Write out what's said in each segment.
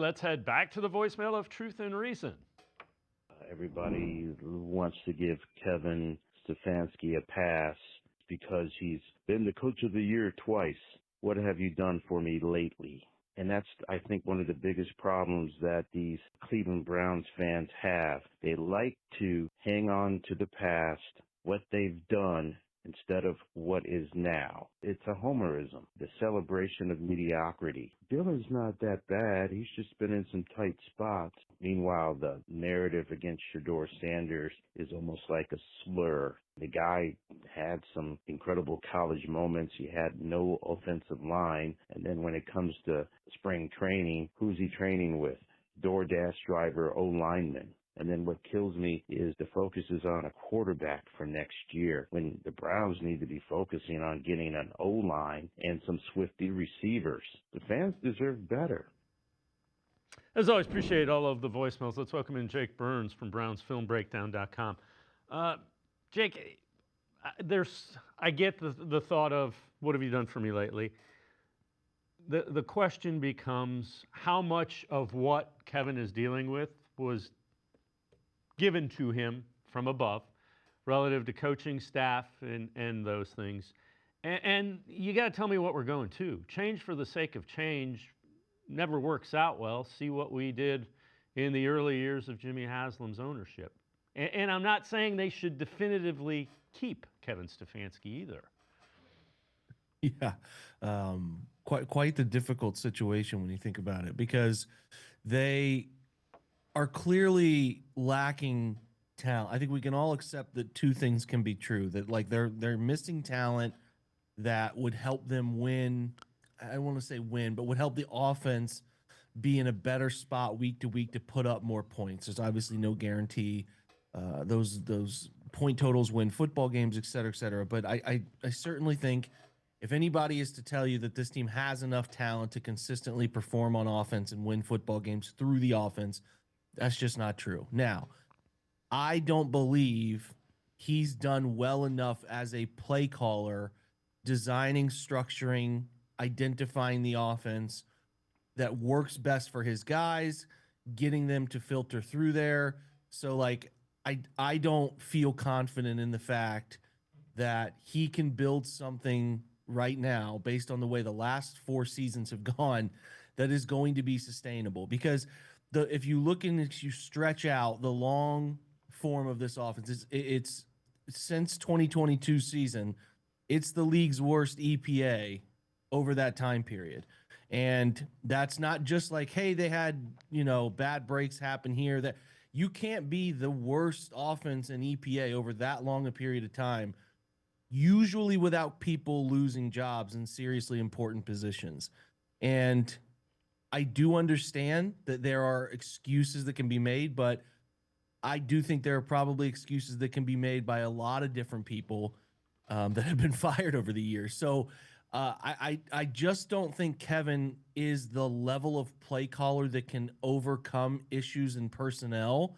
Let's head back to the voicemail of Truth and Reason. Everybody wants to give Kevin Stefanski a pass because he's been the coach of the year twice. What have you done for me lately? And that's, I think, one of the biggest problems that these Cleveland Browns fans have. They like to hang on to the past, what they've done, instead of what is now. It's a homerism, the celebration of mediocrity. Dylan's not that bad. He's just been in some tight spots. Meanwhile, the narrative against Shedeur Sanders is almost like a slur. The guy had some incredible college moments. He had no offensive line. And then when it comes to spring training, who's he training with? DoorDash driver, O-lineman. And then what kills me is the focus is on a quarterback for next year when the Browns need to be focusing on getting an O-line and some swifty receivers. The fans deserve better. As always, appreciate all of the voicemails. Let's welcome in Jake Burns from BrownsFilmBreakdown.com. Jake, I get the thought of what have you done for me lately? The question becomes how much of what Kevin is dealing with was given to him from above relative to coaching staff and those things. And you got to tell me what we're going to. Change for the sake of change never works out well. See what we did in the early years of Jimmy Haslam's ownership. And I'm not saying they should definitively keep Kevin Stefanski either. Yeah, quite the difficult situation when you think about it, because they are clearly lacking talent. I think we can all accept that two things can be true, that like they're missing talent that would help them win. I don't want to say win, but would help the offense be in a better spot week to week to put up more points. There's obviously no guarantee those point totals win football games, et cetera, et cetera. But I certainly think if anybody is to tell you that this team has enough talent to consistently perform on offense and win football games through the offense, that's just not true. Now, I don't believe he's done well enough as a play caller, designing, structuring, identifying the offense that works best for his guys, getting them to filter through there. So, like, I don't feel confident in the fact that he can build something right now based on the way the last 4 seasons have gone that is going to be sustainable. Because if you look and you stretch out the long form of this offense, it's since 2022 season, it's the league's worst EPA over that time period. And that's not just like, hey, they had, bad breaks happen here. That you can't be the worst offense in EPA over that long a period of time, usually without people losing jobs in seriously important positions. And I do understand that there are excuses that can be made, but I do think there are probably excuses that can be made by a lot of different people that have been fired over the years. So I just don't think Kevin is the level of play caller that can overcome issues in personnel.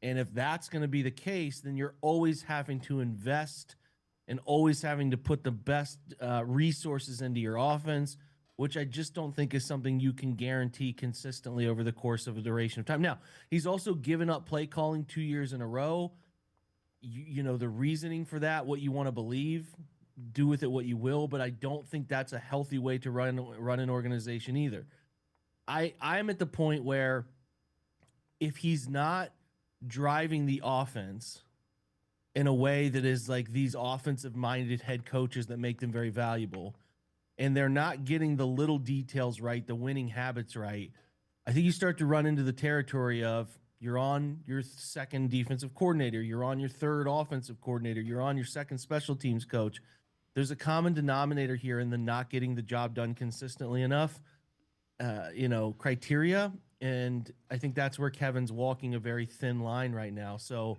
And if that's going to be the case, then you're always having to invest and always having to put the best resources into your offense, which I just don't think is something you can guarantee consistently over the course of a duration of time. Now, he's also given up play calling 2 years in a row. The reasoning for that, what you want to believe, do with it what you will, but I don't think that's a healthy way to run an organization either. I'm at the point where if he's not driving the offense in a way that is like these offensive-minded head coaches that make them very valuable, and they're not getting the little details right, the winning habits right, I think you start to run into the territory of you're on your second defensive coordinator, you're on your third offensive coordinator, you're on your second special teams coach. There's a common denominator here in the not getting the job done consistently enough, criteria. And I think that's where Kevin's walking a very thin line right now. So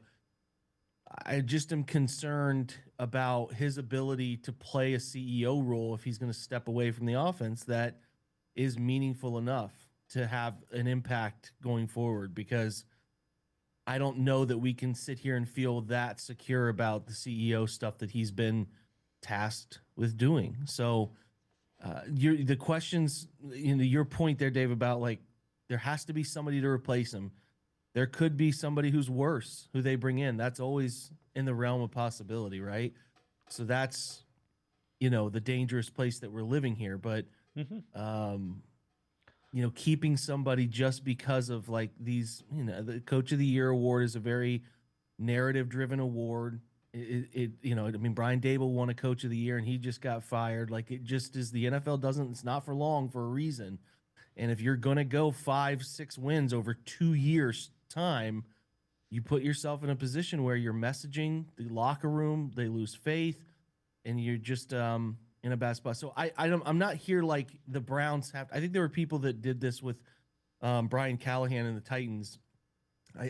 I just am concerned about his ability to play a CEO role if he's going to step away from the offense that is meaningful enough to have an impact going forward, because I don't know that we can sit here and feel that secure about the CEO stuff that he's been tasked with doing. So the questions, your point there, Dave, about like There has to be somebody to replace him. There could be somebody who's worse who they bring in. That's always in the realm of possibility, right? So that's, the dangerous place that we're living here. But, keeping somebody just because of like these, the Coach of the Year award is a very narrative driven award. Brian Dable won a Coach of the Year and he just got fired. Like it just is, the NFL it's not for long for a reason. And if you're going to go 5-6 wins over 2 years time, you put yourself in a position where you're messaging the locker room, they lose faith, and you're just in a bad spot. So I'm not here like the Browns have. I think there were people that did this with Brian Callahan and the Titans.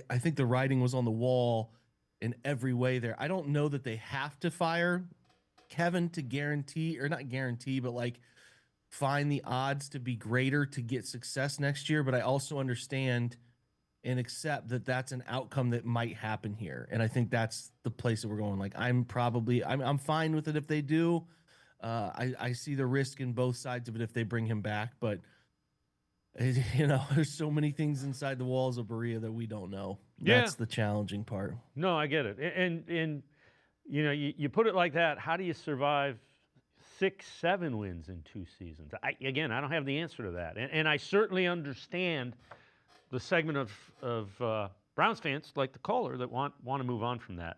I think the writing was on the wall in every way there. I don't know that they have to fire Kevin to guarantee, or not guarantee, but like find the odds to be greater to get success next year. But I also understand and accept that that's an outcome that might happen here. And I think that's the place that we're going. Like I'm fine with it if they do. I see the risk in both sides of it if they bring him back, but there's so many things inside the walls of Berea that we don't know. Yeah. That's the challenging part. No, I get it. And you put it like that. How do you survive 6-7 wins in 2 seasons? I don't have the answer to that. And I certainly understand the segment of Browns fans, like the caller, that want to move on from that.